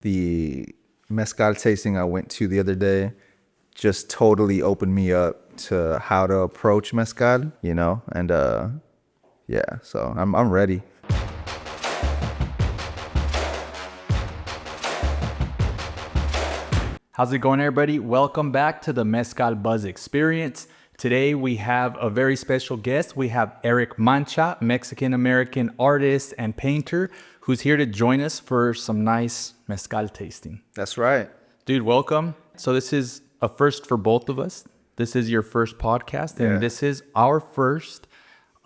The mezcal tasting I went to the other day just totally opened me up to how to approach mezcal, and yeah, so I'm ready. How's it going, everybody? Welcome back to the Mezcal Buzz Experience. Today we have a very special guest. We have Eric Mancha, Mexican-American artist and painter, who's here to join us for some nice mezcal tasting. That's right. Dude, welcome. So this is a first for both of us. This is your first podcast, and This is our first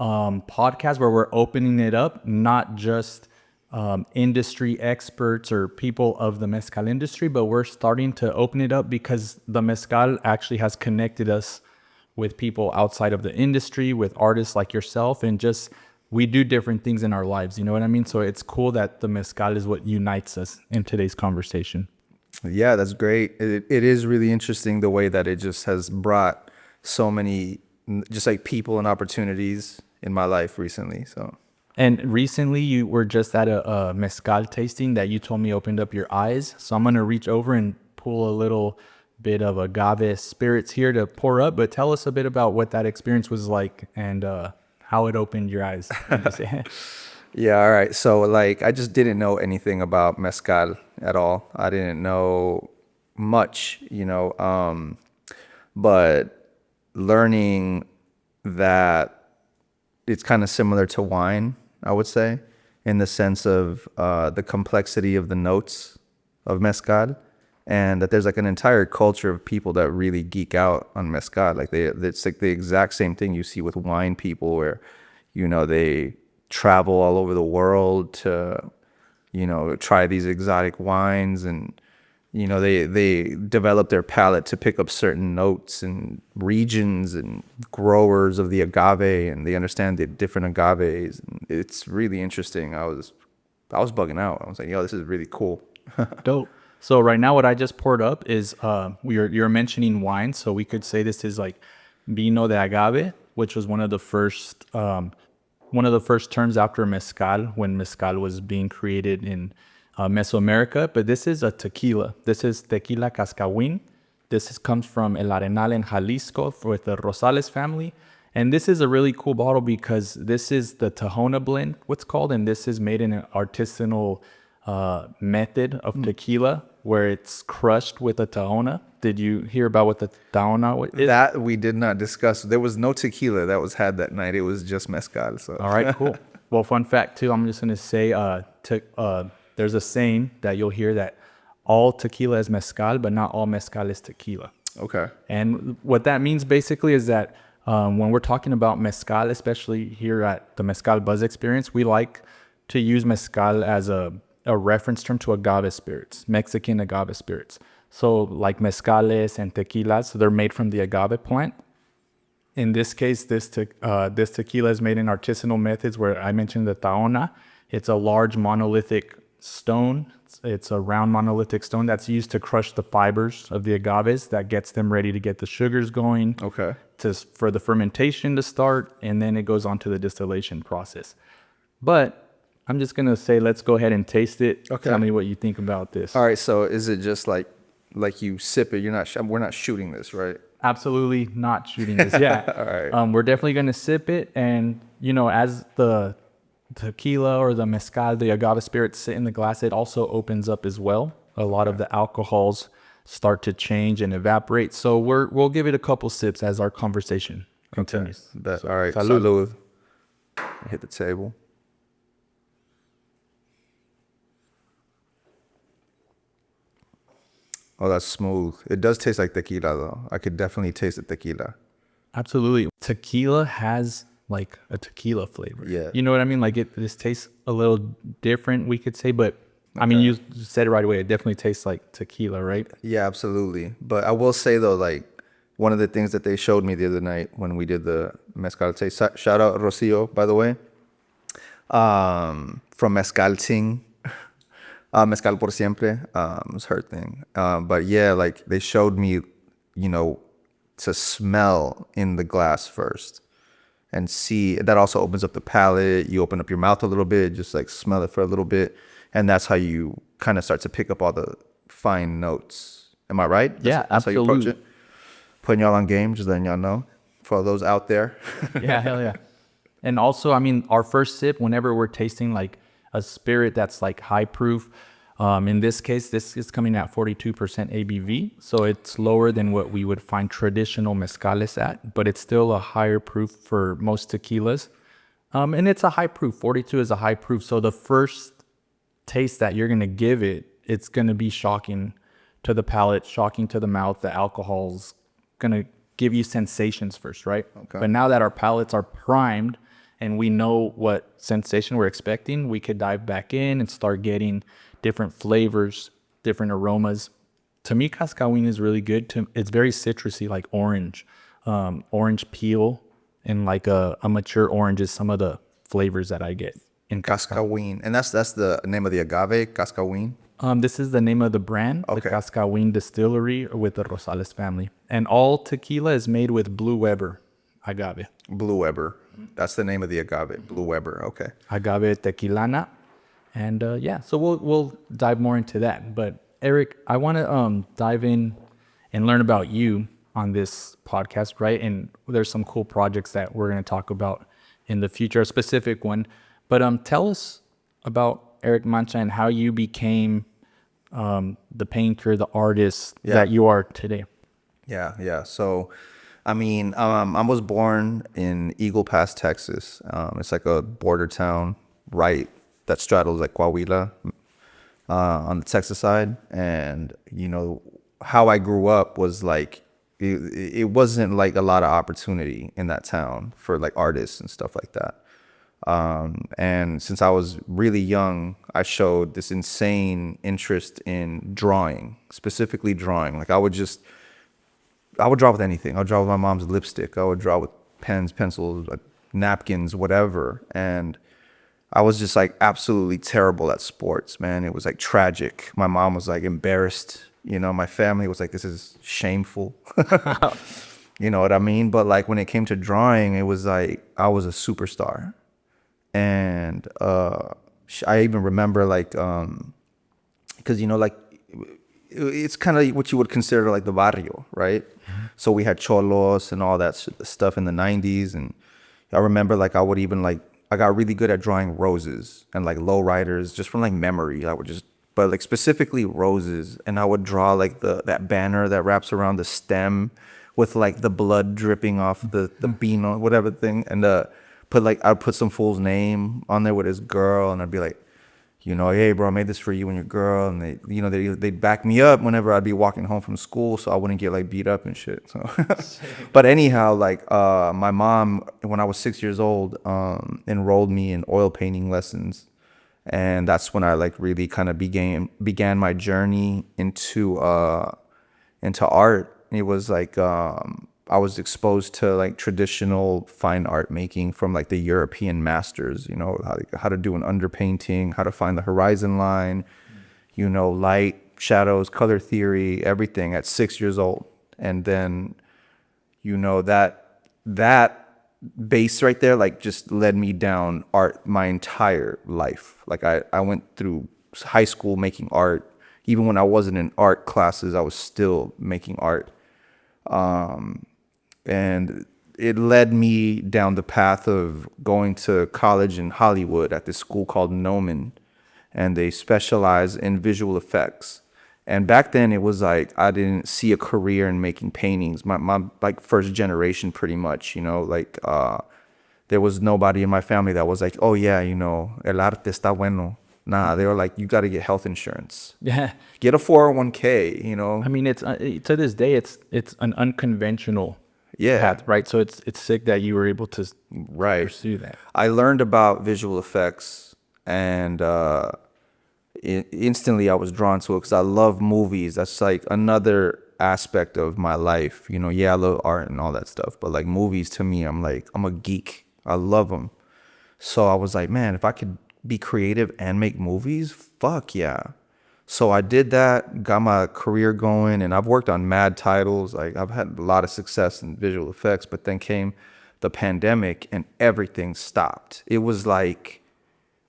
podcast where we're opening it up, not just industry experts or people of the mezcal industry, but we're starting to open it up because the mezcal actually has connected us with people outside of the industry, with artists like yourself, and just we do different things in our lives, you know what I mean? So it's cool that the mezcal is what unites us in today's conversation. Yeah, that's great. It is really interesting the way that it just has brought so many just like people and opportunities in my life recently. So. And recently you were just at a mezcal tasting that you told me opened up your eyes. So I'm going to reach over and pull a little bit of agave spirits here to pour up. But tell us a bit about what that experience was like and how it opened your eyes. Yeah, all right. So like I just didn't know anything about mezcal at all. I didn't know much, but learning that it's kind of similar to wine, I would say, in the sense of the complexity of the notes of mezcal, and that there's like an entire culture of people that really geek out on mezcal. Like it's like the exact same thing you see with wine people, where they travel all over the world to try these exotic wines, and they develop their palate to pick up certain notes and regions and growers of the agave, and they understand the different agaves. And it's really interesting. I was bugging out. I was like, yo, this is really cool. Dope. So right now what I just poured up is you're mentioning wine, so we could say this is like vino de agave, which was one of the first terms after mezcal, when mezcal was being created in Mesoamerica. But this is a tequila. This is Tequila Cascahuín. This comes from El Arenal in Jalisco with the Rosales family. And this is a really cool bottle because this is the Tahona blend, what's called, and this is made in an artisanal method of tequila where it's crushed with a Tahona. Did you hear about what the Tahona is? That we did not discuss. There was no tequila that was had that night. It was just mezcal. So. All right, cool. Well, fun fact too, I'm just going to say there's a saying that you'll hear that all tequila is mezcal, but not all mezcal is tequila. Okay. And what that means basically is that when we're talking about mezcal, especially here at the Mezcal Buzz Experience, we like to use mezcal as a reference term to agave spirits, Mexican agave spirits. So like mezcales and tequilas, so they're made from the agave plant. In this case, this tequila is made in artisanal methods where I mentioned the Tahona. It's a large monolithic stone. It's a round monolithic stone that's used to crush the fibers of the agaves that gets them ready to get the sugars going. Okay. For the fermentation to start, and then it goes on to the distillation process. But I'm just going to say, let's go ahead and taste it. Okay. Tell me what you think about this. All right. So is it just like you sip it? We're not shooting this, right? Absolutely not shooting this. Yeah. All right. We're definitely going to sip it. And, as the tequila or the mezcal, the agave spirits sit in the glass, it also opens up as well. A lot of the alcohols start to change and evaporate. So we'll give it a couple sips as our conversation continues. Okay. So, all right. Salud. Salud. Hit the table. Oh, that's smooth. It does taste like tequila, though. I could definitely taste the tequila. Absolutely. Tequila has like a tequila flavor. Yeah. You know what I mean? Like this tastes a little different, we could say, but I mean, you said it right away. It definitely tastes like tequila, right? Yeah, absolutely. But I will say, though, like one of the things that they showed me the other night when we did the mezcal taste, shout out Rocio, by the way, from Mezcal Ting. Mezcal Por Siempre was her thing. But yeah, like they showed me, to smell in the glass first and see. That also opens up the palate. You open up your mouth a little bit, just like smell it for a little bit. And that's how you kind of start to pick up all the fine notes. Am I right? That's how you approach it? Putting y'all on game, just letting y'all know for those out there. Yeah, hell yeah. And also, I mean, our first sip, whenever we're tasting like a spirit that's like high proof, in this case, this is coming at 42% ABV. So it's lower than what we would find traditional mezcales at, but it's still a higher proof for most tequilas. And it's a high proof. 42 is a high proof. So the first taste that you're going to give it, it's going to be shocking to the palate, shocking to the mouth. The alcohol's going to give you sensations first, right? Okay. But now that our palates are primed and we know what sensation we're expecting, we could dive back in and start getting different flavors, different aromas. To me, Cascahuín is really good. It's very citrusy, like orange, orange peel, and like a mature orange is some of the flavors that I get in Cascahuín. And that's the name of the agave, Cascahuín? This is the name of the brand, the Cascahuín Distillery with the Rosales family. And all tequila is made with Blue Weber agave. Blue Weber. That's the name of the agave, Blue Weber. Okay. Agave tequilana. And so we'll dive more into that. But Eric, I want to dive in and learn about you on this podcast, right? And there's some cool projects that we're going to talk about in the future, a specific one. But tell us about Eric Mancha and how you became the painter, the artist that you are today. Yeah. So, I mean, I was born in Eagle Pass, Texas. It's like a border town, right, that straddles like Coahuila on the Texas side. And, you know, how I grew up was like, it wasn't like a lot of opportunity in that town for like artists and stuff like that. And since I was really young, I showed this insane interest in drawing, specifically drawing. Like I would draw with anything. I would draw with my mom's lipstick. I would draw with pens, pencils, napkins, whatever. And I was just like absolutely terrible at sports, man. It was like tragic. My mom was like embarrassed. You know, my family was like, this is shameful. You know what I mean? But like when it came to drawing, it was like I was a superstar. And I even remember like, because, you know, like it's kind of what you would consider like the barrio, right? Mm-hmm. So we had cholos and all that stuff in the 90s. And I remember like I would even like, I got really good at drawing roses and like lowriders just from like memory. But like specifically roses. And I would draw like that banner that wraps around the stem with like the blood dripping off the bean or whatever thing. And I'd put some fool's name on there with his girl, and I'd be like, you know, hey bro, I made this for you and your girl. And they'd back me up whenever I'd be walking home from school, so I wouldn't get like beat up and shit. So, but anyhow, like my mom, when I was 6 years old, enrolled me in oil painting lessons, and that's when I like really kind of began my journey into art. It was like I was exposed to like traditional fine art making from like the European masters, you know, how to do an underpainting, how to find the horizon line, you know, light, shadows, color theory, everything at 6 years old. And then, you know, that base right there, like just led me down art my entire life. Like I went through high school making art. Even when I wasn't in art classes, I was still making art. And it led me down the path of going to college in Hollywood at this school called Noman, and they specialize in visual effects. And back then it was like I didn't see a career in making paintings. My like first generation pretty much, you know, like there was nobody in my family that was like, oh yeah, you know, el arte está bueno. Nah, they were like, you got to get health insurance. Yeah. Get a 401k, you know. I mean, it's to this day, it's an unconventional path, right? So it's sick that you were able to pursue that. I learned about visual effects, and instantly I was drawn to it because I love movies. That's like another aspect of my life. You know, I love art and all that stuff, but like movies to me, I'm a geek. I love them. So I was like, man, if I could be creative and make movies, fuck yeah. So I did that, got my career going, and I've worked on mad titles. Like I've had a lot of success in visual effects, but then came the pandemic and everything stopped. It was like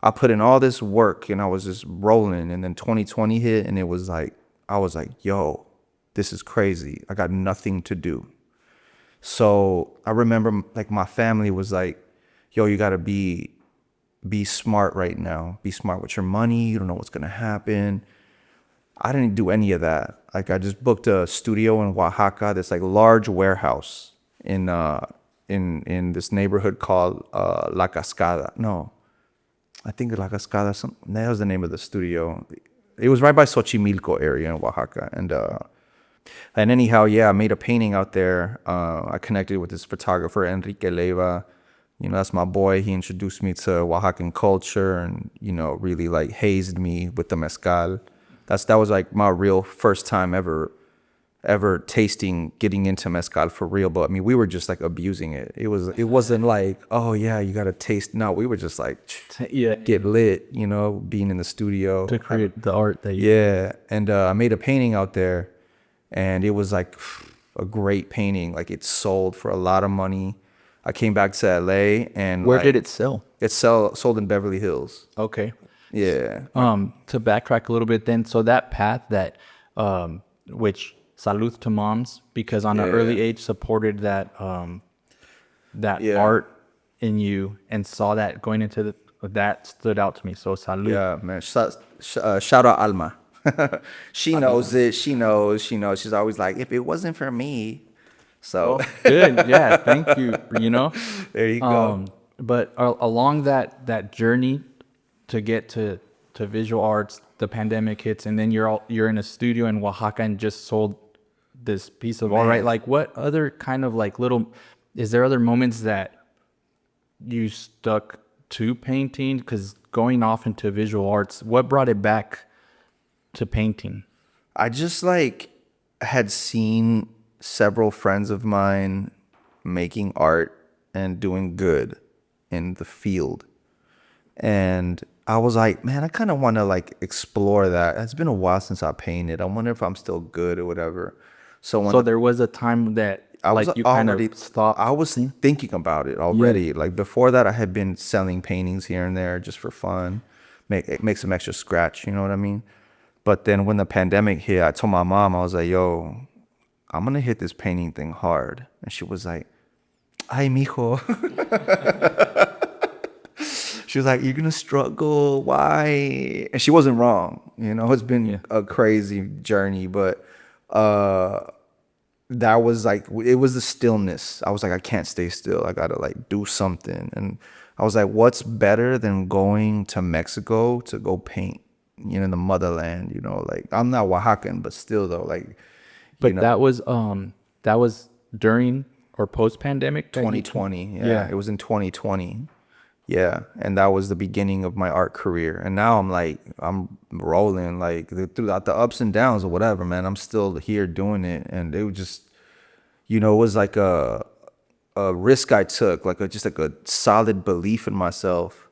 I put in all this work and I was just rolling. And then 2020 hit and it was like, I was like, yo, this is crazy. I got nothing to do. So I remember like my family was like, yo, you got to be smart right now. Be smart with your money. You don't know what's going to happen. I didn't do any of that. Like I just booked a studio in Oaxaca, this like large warehouse in this neighborhood called La Cascada. No, I think La Cascada. That was the name of the studio. It was right by Xochimilco area in Oaxaca. And anyhow, yeah, I made a painting out there. I connected with this photographer, Enrique Leiva. You know, that's my boy. He introduced me to Oaxacan culture and, you know, really like hazed me with the mezcal. That was like my real first time ever tasting, getting into mezcal for real. But I mean, we were just like abusing it. It wasn't like, oh yeah, you got to taste. No, we were just like, get lit, you know, being in the studio. To create the art that you... Yeah. And I made a painting out there and it was like a great painting. Like it sold for a lot of money. I came back to LA and Where did it sell? It sold in Beverly Hills. Okay. Yeah. To backtrack a little bit then, so that path that which salute to moms, because on an early age supported that art in you and saw that going into that stood out to me. So salute. Yeah, man. Shout out Alma. She knows it. She knows. She's always like, if it wasn't for me. So good. Yeah. Thank you. You know, there you go. But along that journey to get to visual arts, the pandemic hits, and then you're in a studio in Oaxaca and just sold this piece of art, right? Like what other kind of like is there other moments that you stuck to painting? Because going off into visual arts, what brought it back to painting? I just like had seen several friends of mine making art and doing good in the field. And I was like, man, I kind of want to like explore that. It's been a while since I painted. I wonder if I'm still good or whatever. So there was a time that you kind of stopped. I was thinking about it already. Yeah. Like before that, I had been selling paintings here and there just for fun, make some extra scratch. You know what I mean? But then when the pandemic hit, I told my mom, I was like, yo, I'm going to hit this painting thing hard. And she was like, ay, mijo. She was like, you're going to struggle. Why? And she wasn't wrong. You know, it's been a crazy journey. But that was like, it was the stillness. I was like, I can't stay still. I got to like do something. And I was like, what's better than going to Mexico to go paint, you know, in the motherland, you know, like I'm not Oaxacan, but still though, like, but you know, that was during or post pandemic 2020. Yeah, it was in 2020. Yeah, and that was the beginning of my art career. And now I'm rolling like throughout the ups and downs or whatever, man. I'm still here doing it, and it was just, you know, it was like a risk I took, like just like a solid belief in myself.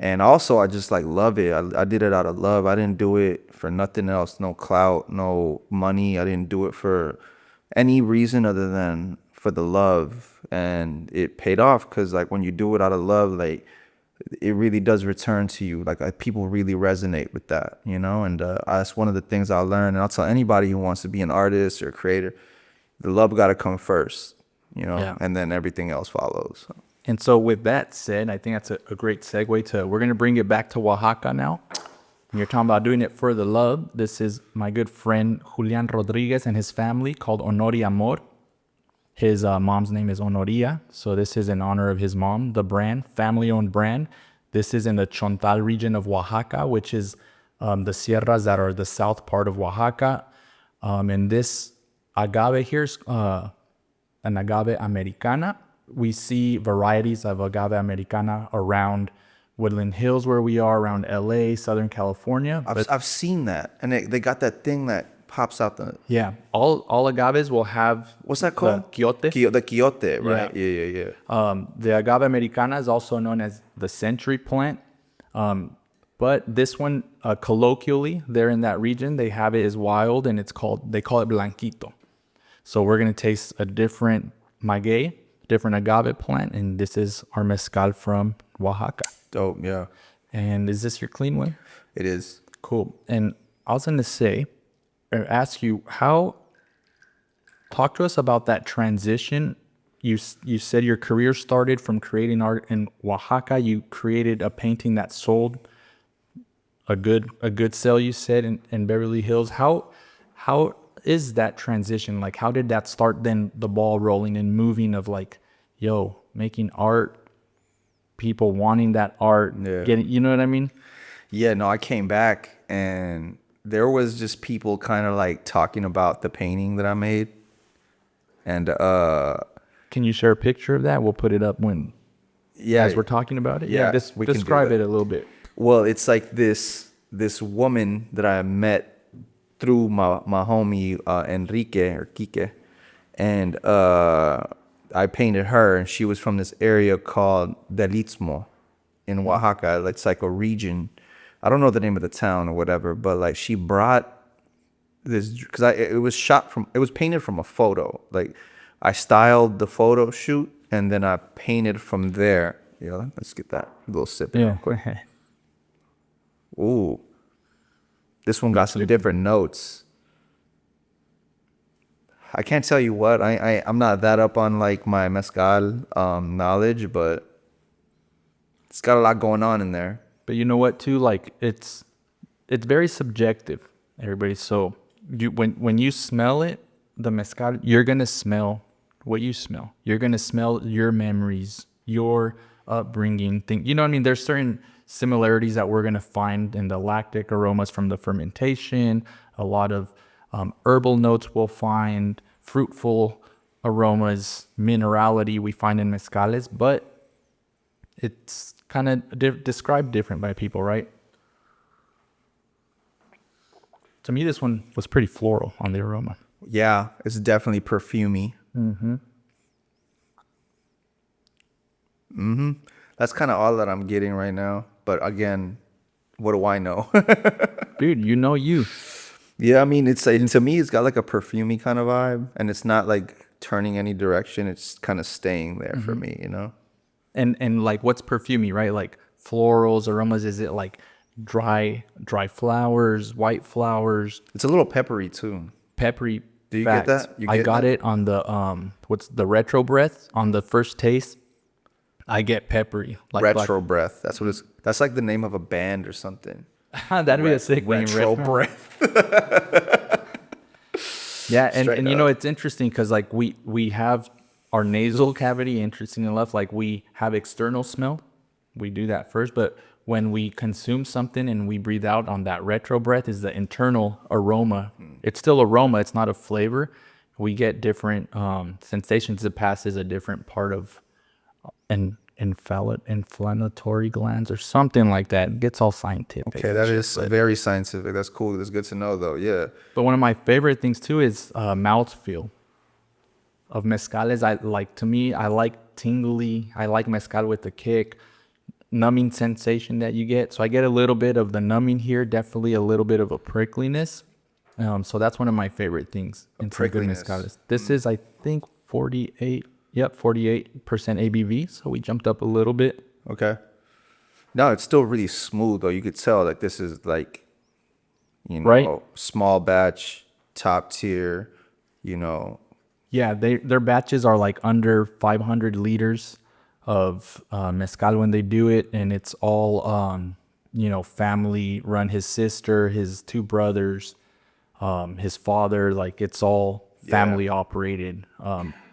And also, I just like love it. I did it out of love. I didn't do it for nothing else, no clout, no money. I didn't do it for any reason other than for the love. And it paid off because like when you do it out of love, like it really does return to you. Like people really resonate with that, you know? And that's one of the things I learned. And I'll tell anybody who wants to be an artist or a creator, the love got to come first, you know, and then everything else follows. So. And so with that said, I think that's a great segue to, we're going to bring it back to Oaxaca now. You're talking about doing it for the love. This is my good friend Julian Rodriguez and his family called Honor y Amor. His mom's name is Honoria. So this is in honor of his mom, the brand, family-owned brand. This is in the Chontal region of Oaxaca, which is the sierras that are the south part of Oaxaca. And this agave here is an Agave Americana. We see varieties of Agave Americana around Woodland Hills, where we are, around LA, Southern California. I've seen that. And they got that thing that pops out the... Yeah. All agaves will have... What's that called? The quiote. The quiote, right? Yeah. The Agave Americana is also known as the century plant. But this one, colloquially, there in that region, they have it as wild, and they call it Blanquito. So we're going to taste a different maguey, different agave plant, and this is our mezcal from Oaxaca. Dope, yeah. And is this your clean one? It is. Cool. And I was going to say, or ask you, talk to us about that transition. You said your career started from creating art in Oaxaca. You created a painting that sold a good sale, you said, in Beverly Hills. How is that transition? Like, how did that start then the ball rolling and moving of like, yo, making art, people wanting that art, getting, you know what I mean? Yeah, no, I came back and there was just people kind of like talking about the painting that I made. And can you share a picture of that? We'll put it up as we're talking about it. Yeah, we describe it a little bit. Well, it's like this woman that I met through my homie Enrique or Kike, and I painted her, and she was from this area called Del Istmo in Oaxaca. It's like a region. I don't know the name of the town or whatever, but like she brought this because it was painted from a photo. Like I styled the photo shoot, and then I painted from there. Yeah, let's get that little sip. Yeah, go ahead. Ooh, this one got some different notes. I can't tell you what. I'm not that up on like my mezcal knowledge, but it's got a lot going on in there. But you know what too? Like it's very subjective, everybody. So when you smell it, the mezcal, you're gonna smell what you smell. You're gonna smell your memories, your upbringing. You know what I mean? There's certain similarities that we're gonna find in the lactic aromas from the fermentation. A lot of herbal notes we'll find, fruitful aromas, minerality we find in mezcales, but it's kind of described different by people, right? To me, this one was pretty floral on the aroma. Yeah, it's definitely perfumey. That's kind of all that I'm getting right now. But again, what do I know? Dude, you know you. Yeah, I mean, to me, it's got like a perfumey kind of vibe, and it's not like turning any direction. It's kind of staying there for me, you know? And like, what's perfumey, right? Like florals, aromas. Is it like dry flowers, white flowers? It's a little peppery too. Peppery. Do you get that? I got it on the what's the retro breath on the first taste. I get peppery. Like retro breath. That's like the name of a band or something. That'd be a sick name. Retro breath. Yeah, and you know, it's interesting because like we have our nasal cavity, interesting enough, like we have external smell. We do that first, but when we consume something and we breathe out on that retro breath is the internal aroma. It's still aroma, it's not a flavor. We get different sensations. It passes a different part of inflammatory glands or something like that. It gets all scientific. Okay, that is very scientific. That's cool. That's good to know, though. Yeah. But one of my favorite things too is mouthfeel of mezcales. I like tingly. I like mezcal with the kick, numbing sensation that you get. So I get a little bit of the numbing here, definitely a little bit of a prickliness. So that's one of my favorite things in some good mezcales. This is, I think, 48% ABV. So we jumped up a little bit. Okay. No, it's still really smooth, though. You could tell like this is like, you know, right? Small batch, top tier, you know. Yeah, their batches are like under 500 liters of mezcal when they do it, and it's all you know, family run. His sister, his two brothers, his father, like it's all family operated.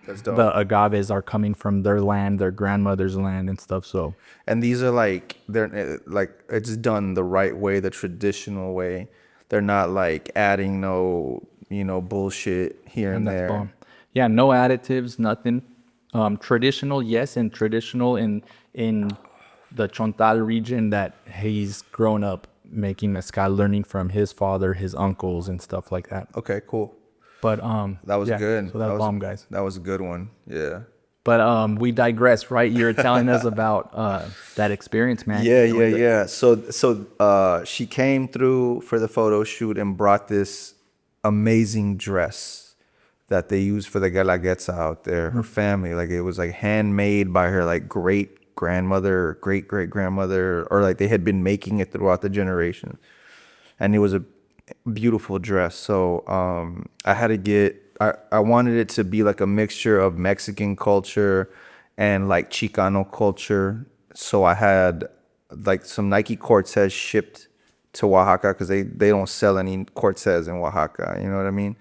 That's dope. The agaves are coming from their land, their grandmother's land and stuff. So, and these are like, they're like, it's done the right way, the traditional way. They're not like adding no, you know, bullshit here and there. Bomb. Yeah, no additives, nothing. Traditional, yes, and traditional in the Chontal region that he's grown up making mezcal, learning from his father, his uncles, and stuff like that. Okay, cool. But that was good. So that was bomb, guys. That was a good one. Yeah. But we digress, right? You're telling us about that experience, man. Yeah. So she came through for the photo shoot and brought this amazing dress that they use for the Guelaguetza out there. Her family, like it was like handmade by her like great grandmother or great great grandmother, or like they had been making it throughout the generation. And it was a beautiful dress. So I had to get, I wanted it to be like a mixture of Mexican culture and like Chicano culture. So I had like some Nike Cortez shipped to Oaxaca because they don't sell any Cortez in Oaxaca. You know what I mean?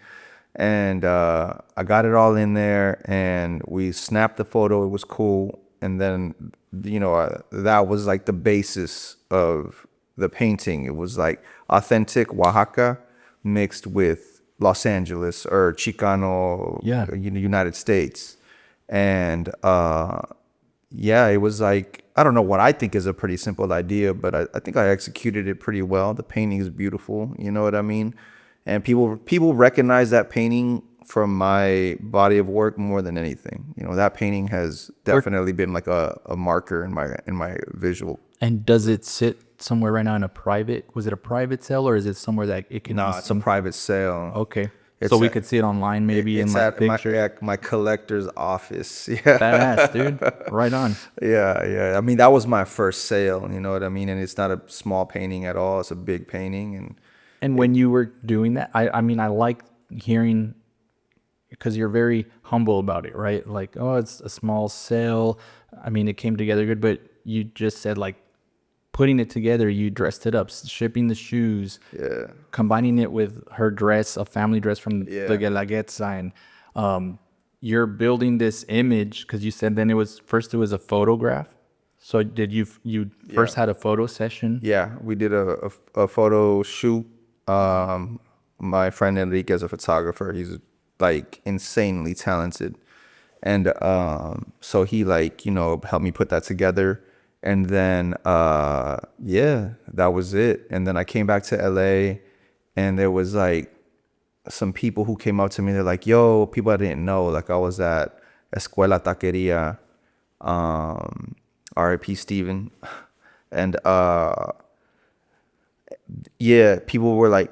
And I got it all in there, and we snapped the photo. It was cool. And then, that was like the basis of the painting. It was like authentic Oaxaca mixed with Los Angeles or Chicano, United States. And it was like, I don't know what I think is a pretty simple idea, but I think I executed it pretty well. The painting is beautiful. You know what I mean? And people recognize that painting from my body of work more than anything. That painting has definitely been like a marker in my visual. And does it sit somewhere right now in a private? Was it a private sale, or is it somewhere that it can? No, it's a private sale. Okay, so we could see it online, maybe in like picture. My collector's office. Yeah, badass, dude. Right on. Yeah. I mean, that was my first sale. You know what I mean? And it's not a small painting at all. It's a big painting. And when you were doing that, I mean, I like hearing, because you're very humble about it, right? Like, oh, it's a small sale. I mean, it came together good, but you just said like putting it together, you dressed it up, shipping the shoes, combining it with her dress, a family dress from the Guelaguetza, and you're building this image, because you said then it was a photograph. So did you first had a photo session? Yeah, we did a photo shoot. My friend Enrique is a photographer. He's like insanely talented, and so he helped me put that together. And then that was it. And then I came back to LA, and there was like some people who came up to me. They're like, yo, people I didn't know. Like, I was at Escuela Taqueria, R.I.P. Steven. And people were like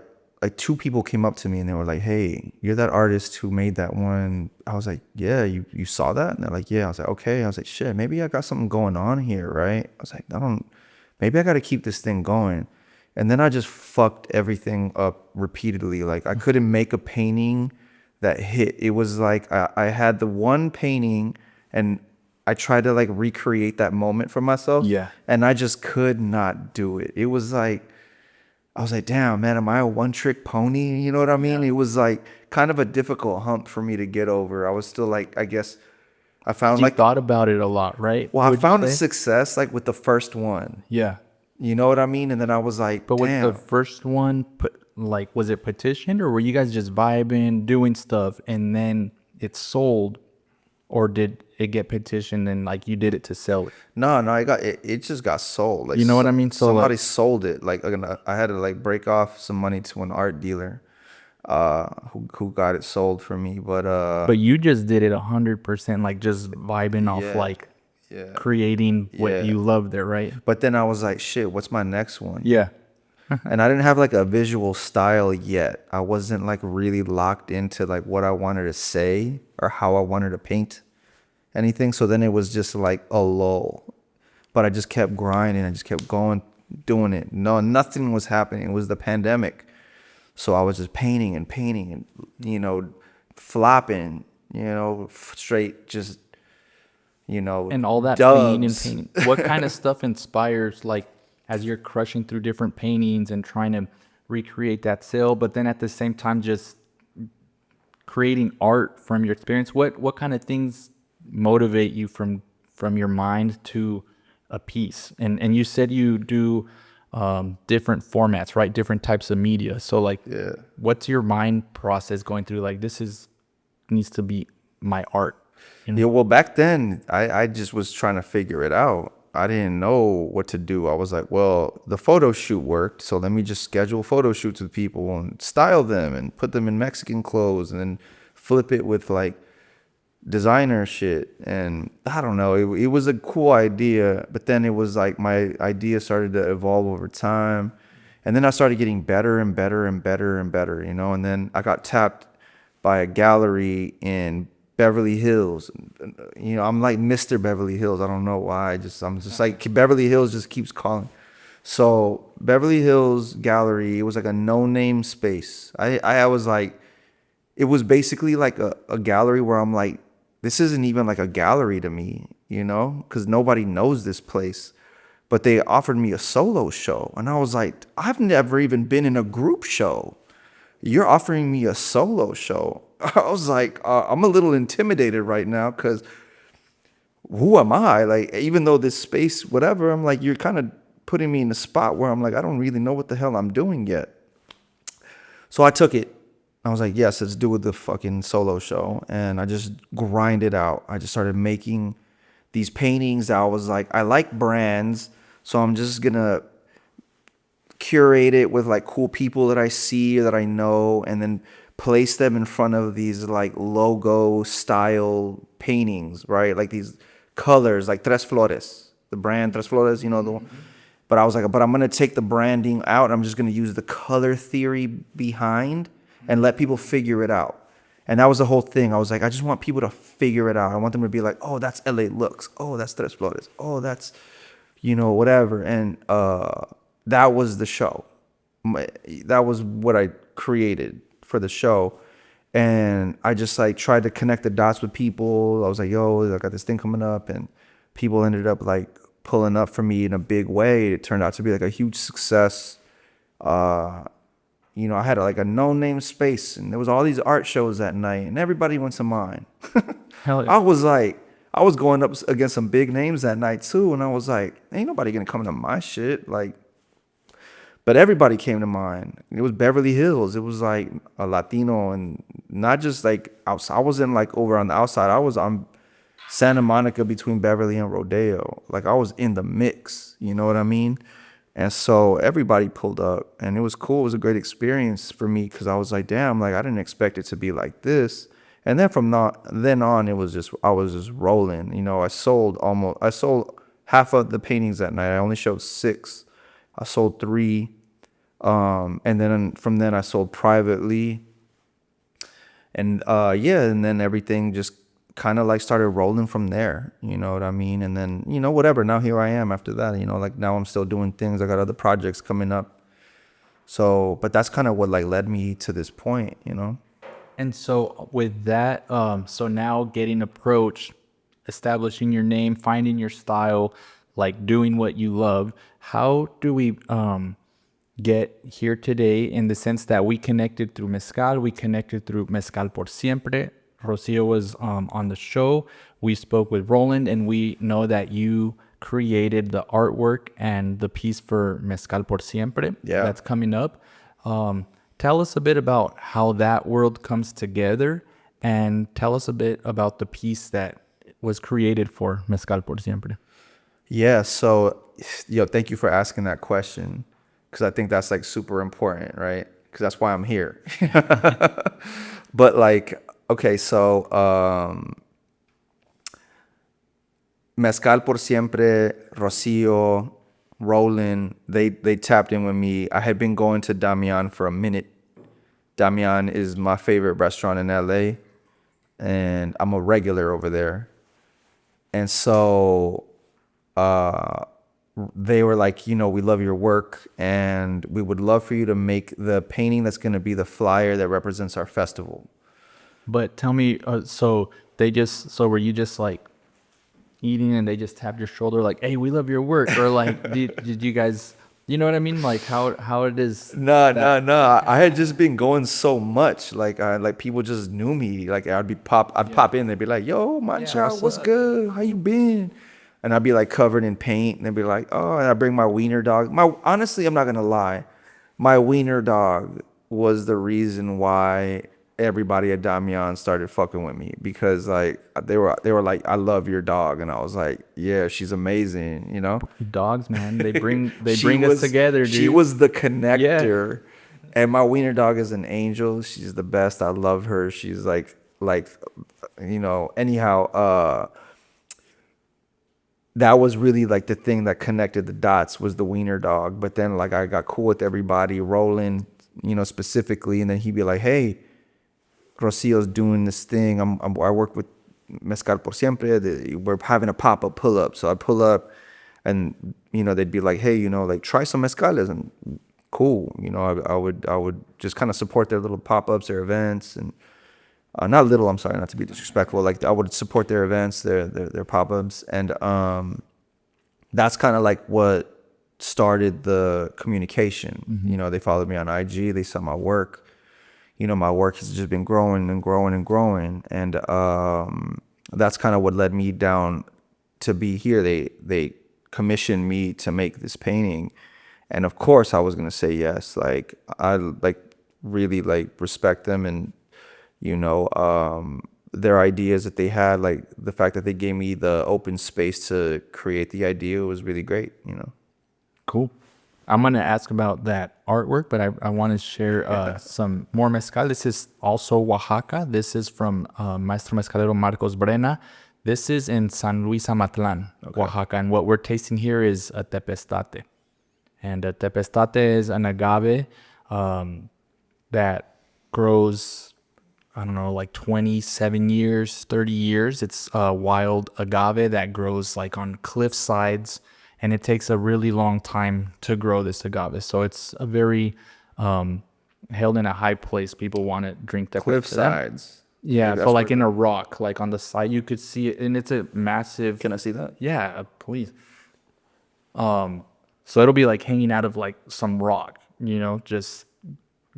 two people came up to me, and they were like, hey, you're that artist who made that one. I was like, yeah, you saw that? And they're like, yeah. I was like, okay. I was like, shit, maybe I got something going on here, right? I was like, maybe I got to keep this thing going. And then I just fucked everything up repeatedly. Like, I couldn't make a painting that hit. It was like I had the one painting, and I tried to like recreate that moment for myself. Yeah. And I just could not do it. It was like, I was like, damn, man, am I a one-trick pony? You know what I mean? Yeah. It was like kind of a difficult hump for me to get over. I was still like, I guess I found you thought about it a lot, right? Well, I found a success like with the first one. Yeah. You know what I mean? And then I was like, but damn. With the first one, was it petitioned, or were you guys just vibing, doing stuff, and then it sold? Or did it get petitioned and like you did it to sell it? No, it just got sold. Like, you know what I mean? So somebody sold it. Like, I had to like break off some money to an art dealer, who got it sold for me. But you just did it 100%, like just vibing off, like creating what you love there, right? But then I was like, shit, what's my next one? Yeah. And I didn't have like a visual style yet. I wasn't like really locked into like what I wanted to say or how I wanted to paint anything. So then it was just like a lull. But I just kept grinding. I just kept going, doing it. No, nothing was happening. It was the pandemic. So I was just painting and, flopping, straight just, and all that dubs. painting. What kind of stuff inspires, like, as you're crushing through different paintings and trying to recreate that sale, but then at the same time just creating art from your experience? What kind of things motivate you from your mind to a piece? And you said you do different formats, right? Different types of media. So like, what's your mind process going through? Like, needs to be my art. Yeah, well, back then I just was trying to figure it out. I didn't know what to do. I was like, well, the photo shoot worked, so let me just schedule photo shoots with people and style them and put them in Mexican clothes and then flip it with like designer shit. And I don't know, it was a cool idea, but then it was like my idea started to evolve over time. And then I started getting better and better and better and better, and then I got tapped by a gallery in Beverly Hills. You know, I'm like Mr. Beverly Hills. I don't know why. I'm just like Beverly Hills just keeps calling. So Beverly Hills Gallery, it was like a no-name space. I was like, it was basically like a gallery where I'm like, this isn't even like a gallery to me, you know, because nobody knows this place. But they offered me a solo show, and I was like, I've never even been in a group show. You're offering me a solo show. I was like, I'm a little intimidated right now because who am I? Like, even though this space, whatever, I'm like, you're kind of putting me in a spot where I'm like, I don't really know what the hell I'm doing yet. So I took it. I was like, yes, let's do the fucking solo show. And I just grinded out. I just started making these paintings. I was like, I like brands, so I'm just going to curate it with like cool people that I see, that I know, and then place them in front of these like logo style paintings, right? Like these colors, like Tres Flores, the brand Tres Flores, you know, the one. But I was like, but I'm going to take the branding out. I'm just going to use the color theory behind and let people figure it out. And that was the whole thing. I was like, I just want people to figure it out. I want them to be like, oh, that's LA Looks. Oh, that's Tres Flores. Oh, that's, you know, whatever. And that was the show. That was what I created for the show. And I just like tried to connect the dots with people. I was like, yo, I got this thing coming up. And people ended up like pulling up for me in a big way. It turned out to be like a huge success. You know, I had like a no-name space, and there was all these art shows that night, and everybody went to mine. Hell yeah. I was going up against some big names that night too, and I was like, ain't nobody gonna come to my shit. Like, but everybody came to mine. It was Beverly Hills. It was like a Latino, and not just like outside. I wasn't like over on the outside. I was on Santa Monica between Beverly and Rodeo. Like I was in the mix. You know what I mean? And so everybody pulled up, and it was cool. It was a great experience for me because I was like, damn, like I didn't expect it to be like this. And then from then on, I was just rolling. You know, I sold half of the paintings that night. I only showed 6. I sold 3. And then from then I sold privately. And and then everything just kind of like started rolling from there, you know what I mean? And then, you know, whatever, now here I am after that, you know, like now I'm still doing things. I got other projects coming up. So, but that's kind of what like led me to this point, you know? And so with that, so now getting approached, establishing your name, finding your style, like doing what you love, how do we get here today in the sense that we connected through Mezcal, we connected through Mezcal Por Siempre. Rocio was on the show. We spoke with Roland, and we know that you created the artwork and the piece for Mezcal Por Siempre. Yeah. That's coming up. Tell us a bit about how that world comes together, and tell us a bit about the piece that was created for Mezcal Por Siempre. Yeah. So, thank you for asking that question, because I think that's like super important, right? Because that's why I'm here. But like, okay, so Mezcal Por Siempre, Rocio, Roland, they tapped in with me. I had been going to Damian for a minute. Damian is my favorite restaurant in LA, and I'm a regular over there. And so they were like, you know, we love your work, and we would love for you to make the painting that's going to be the flyer that represents our festival. But tell me, so were you just like eating and they just tapped your shoulder like, hey, we love your work? Or like, did you guys, you know what I mean? Like how it is. No. I had just been going so much. Like people just knew me. Like I'd pop in, they'd be like, yo, Mancha, what's good? How you been? And I'd be like covered in paint, and they'd be like, oh, and I bring my wiener dog. Honestly, I'm not gonna lie. My wiener dog was the reason why everybody at Damian started fucking with me, because like they were like, I love your dog, and I was like, yeah, she's amazing, you know. Dogs, man, they bring us together, dude. She was the connector. Yeah. And my wiener dog is an angel. She's the best. I love her. She's like you know. Anyhow, that was really like the thing that connected the dots, was the wiener dog. But then like I got cool with everybody, Roland, you know, specifically, and then he'd be like, hey, Rocio's doing this thing. I work with Mezcal Por Siempre. We're having a pop-up pull-up. So I pull up and, they'd be like, hey, like try some mezcales. And cool. I would just kind of support their little pop-ups, their events. And not little, I'm sorry, not to be disrespectful. Like I would support their events, their pop-ups. And that's kind of like what started the communication. Mm-hmm. They followed me on IG. They saw my work. My work has just been growing and growing and growing. And that's kind of what led me down to be here. They commissioned me to make this painting. And of course I was going to say yes. Like I really respect them and, their ideas that they had, like the fact that they gave me the open space to create the idea was really great, Cool. I'm going to ask about that artwork, but I want to share some more mezcal. This is also Oaxaca. This is from Maestro Mezcalero Marcos Brena. This is in San Luis Amatlan, Oaxaca. And what we're tasting here is a Tepeztate. And a Tepeztate is an agave that grows, I don't know, like 27 years, 30 years. It's a wild agave that grows like on cliff sides. And it takes a really long time to grow this agave. So it's a very held in a high place. People want to drink that. Cliff sides. Yeah, so like in a rock, like on the side, you could see it. And it's a massive... Can I see that? Yeah, please. So it'll be like hanging out of like some rock, just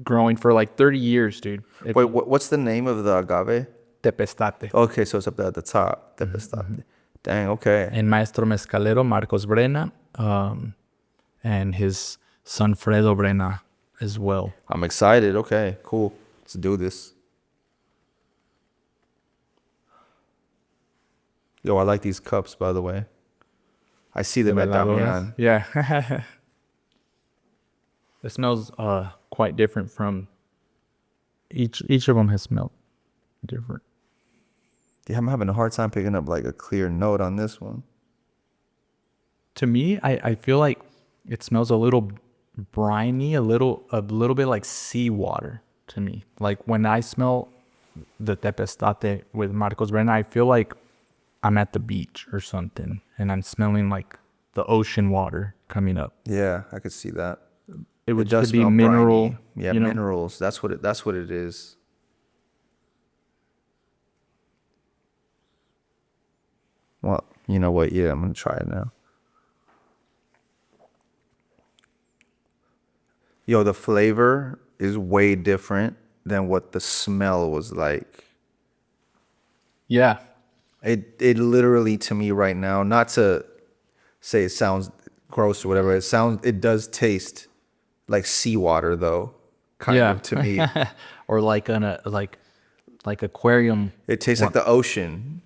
growing for like 30 years, dude. Wait, what's the name of the agave? Tepeztate. Okay, so it's up there at the top. Tepeztate. Mm-hmm. Dang, okay. And Maestro Mezcalero Marcos Brena, and his son Fredo Brena as well. I'm excited. Okay, cool. Let's do this. Yo, I like these cups, by the way. I see them at Damian. Yeah. It smells quite different from each of them has smelled different. Yeah, I'm having a hard time picking up like a clear note on this one. To me, I feel like it smells a little briny, a little bit like seawater to me. Like when I smell the Tepeztate with Marcos Brena, I feel like I'm at the beach or something, and I'm smelling like the ocean water coming up. Yeah, I could see that. It would just be mineral. Briny. Yeah, minerals. That's what it is. Well, you know what? Yeah, I'm gonna try it now. Yo, the flavor is way different than what the smell was like. Yeah. It literally, to me right now, not to say it sounds gross or whatever, it does taste like seawater though, kind of to me. Or like like aquarium. It tastes like the ocean.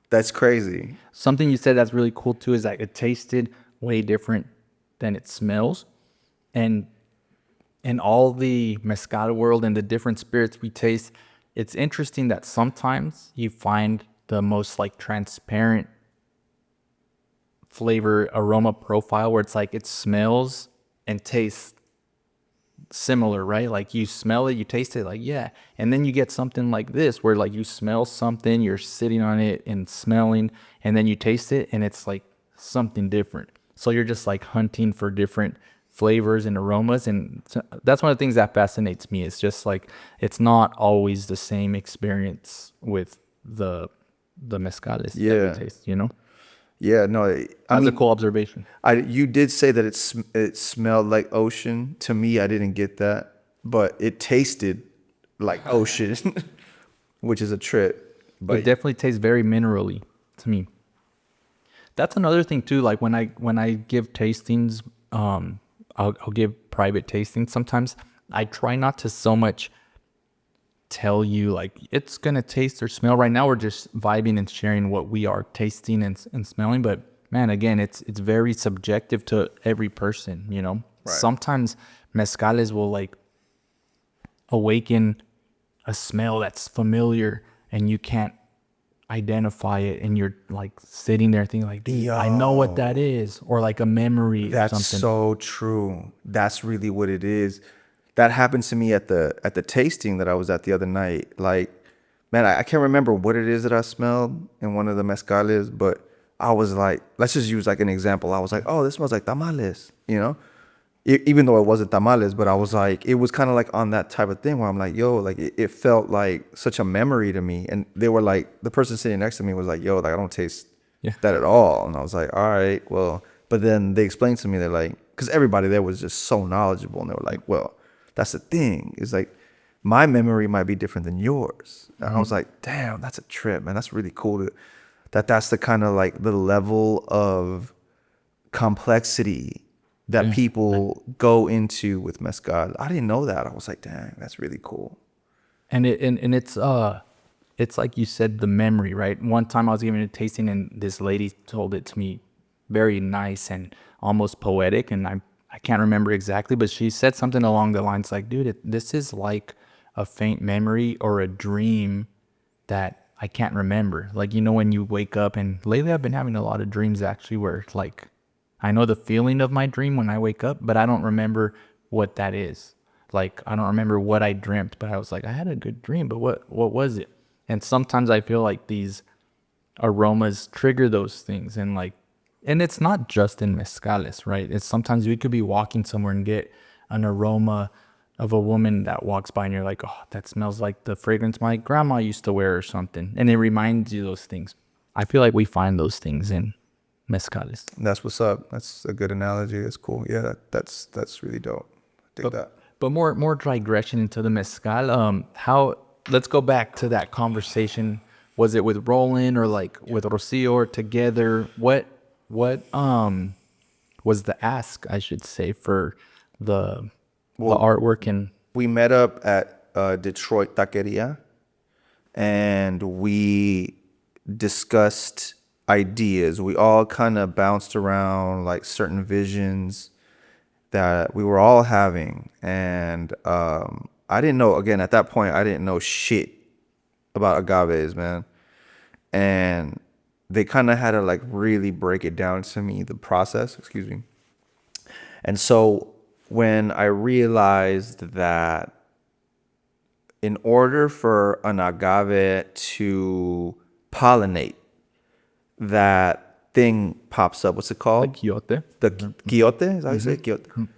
That's crazy. Something you said that's really cool too is that it tasted way different than it smells. And in all the mezcal world and the different spirits we taste, it's interesting that sometimes you find the most like transparent flavor aroma profile where it's like it smells and tastes similar, right? Like you smell it, you taste it, like yeah. And then you get something like this where like you smell something, you're sitting on it and smelling, and then you taste it and it's like something different. So you're just like hunting for different flavors and aromas, and that's one of the things that fascinates me. It's just like it's not always the same experience with the mezcales that we taste, Yeah, no. That's a cool observation. You did say that it smelled like ocean. To me, I didn't get that, but it tasted like ocean, which is a trip. But it definitely tastes very minerally to me. That's another thing too. Like when I give tastings, I'll give private tastings. Sometimes I try not to so much tell you like it's gonna taste or smell. Right now we're just vibing and sharing what we are tasting and smelling, but man, again, it's very subjective to every person, Right. Sometimes mezcales will like awaken a smell that's familiar and you can't identify it, and you're like sitting there thinking like, dude, I know what that is, or like a memory. That's or something. so true. That's really what it is. that happened to me at the tasting that I was at the other night. Like, man, I can't remember what it is that I smelled in one of the mezcales, but I was like, let's just use like an example. I was like, oh, this smells like tamales, you know? Even though it wasn't tamales, but I was like, it was kind of like on that type of thing where I'm like, yo, like it felt like such a memory to me. And they were like, the person sitting next to me was like, yo, like I don't taste that at all. And I was like, all right, well, but then they explained to me, they're like, because everybody there was just so knowledgeable, and they were like, well, that's the thing. It's like my memory might be different than yours. And I was like, damn, that's a trip, man. That's really cool that's the kind of like the level of complexity that people go into with mezcal. I didn't know that. I was like, dang, that's really cool. And it's like you said, the memory, right? One time I was giving a tasting and this lady told it to me very nice and almost poetic, and I can't remember exactly, but she said something along the lines like, dude, this is like a faint memory or a dream that I can't remember. Like, you know, when you wake up, and lately I've been having a lot of dreams actually where it's like, I know the feeling of my dream when I wake up, but I don't remember what that is. Like, I don't remember what I dreamt, but I was like, I had a good dream, but what was it? And sometimes I feel like these aromas trigger those things. And like, and it's not just in mezcales, right? It's sometimes we could be walking somewhere and get an aroma of a woman that walks by and you're like, oh, that smells like the fragrance my grandma used to wear or something. And it reminds you of those things. I feel like we find those things in mezcales. That's what's up. That's a good analogy. That's cool. Yeah, that's really dope. I dig that. But more digression into the mezcal. Let's go back to that conversation. Was it with Roland or like with Rocio or together? What was the ask, I should say, for the artwork? And we met up at Detroit Taqueria, and we discussed ideas. We all kind of bounced around like certain visions that we were all having. And I didn't know, again, at that point, I didn't know shit about agaves, man. And they kind of had to like really break it down to me, the process, excuse me. And so when I realized that in order for an agave to pollinate, that thing pops up. What's it called? the quiote. The quiote? Is that how you say it? Quiote.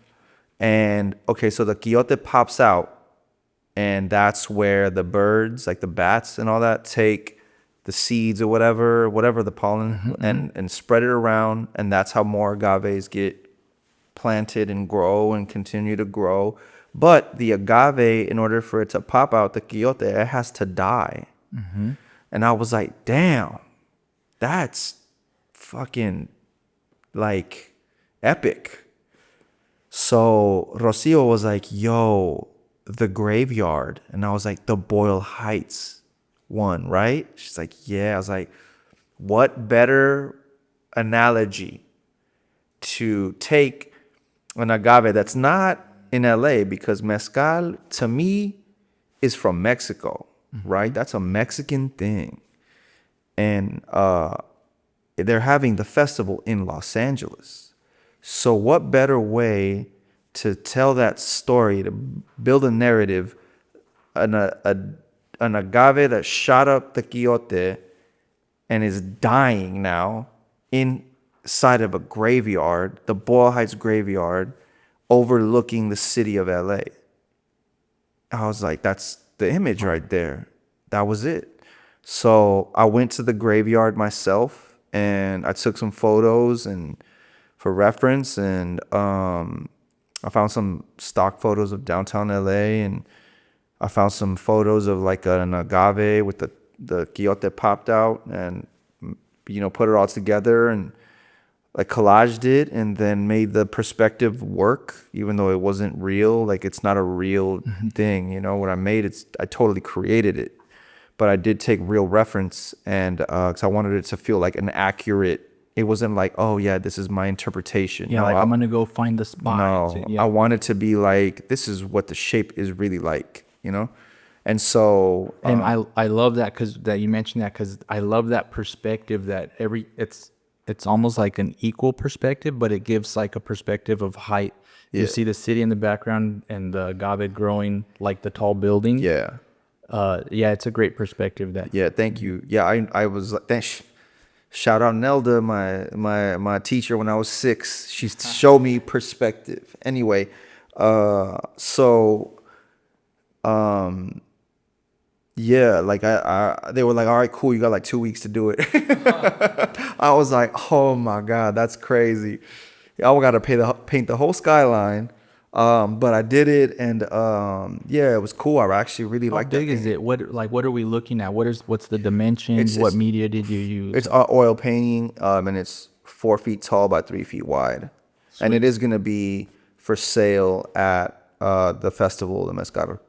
And okay, so the quiote pops out, and that's where the birds, like the bats and all that, take the seeds or whatever the pollen, and spread it around, and that's how more agaves get planted and grow and continue to grow. But the agave, in order for it to pop out, the quiote, it has to die. And I was like, damn, that's fucking like epic. So Rocio was like, yo, the graveyard. And I was like, the Boyle Heights one, right? She's like, yeah. I was like, what better analogy to take an agave that's not in LA, because mezcal to me is from Mexico, right? That's a Mexican thing. And they're having the festival in Los Angeles. So what better way to tell that story, to build a narrative, an agave that shot up the quiote and is dying now inside of a graveyard, the Boyle Heights graveyard, overlooking the city of LA. I was like, that's the image right there. That was it. So I went to the graveyard myself, and I took some photos and for reference, and I found some stock photos of downtown LA, and I found some photos of like an agave with the quiote popped out, and put it all together and like collaged it, and then made the perspective work, even though it wasn't real. Like, it's not a real thing, what I made, I totally created it. But I did take real reference, and because I wanted it to feel like an accurate. It wasn't like, oh yeah, this is my interpretation. Yeah, I'm gonna go find the spot. No, I wanted to be like, this is what the shape is really like, And so, and I love that that you mentioned that, because I love that perspective that it's almost like an equal perspective, but it gives like a perspective of height You see the city in the background and the agave growing like the tall building. Yeah. Yeah, it's a great perspective. That Yeah, thank you. Yeah, I was like, shout out Nelda, my teacher when I was 6. She showed me perspective. Anyway, yeah, like they were like, all right, cool, you got like 2 weeks to do it. I was like, oh my God, that's crazy. I got to paint the whole skyline. But I did it, and yeah, it was cool. I actually really how liked that big is painting. it? What are we looking at? What's the dimensions? What media did you use? It's oil painting, and it's 4 feet tall by 3 feet wide, and it is gonna be for sale at the festival, the Mezcal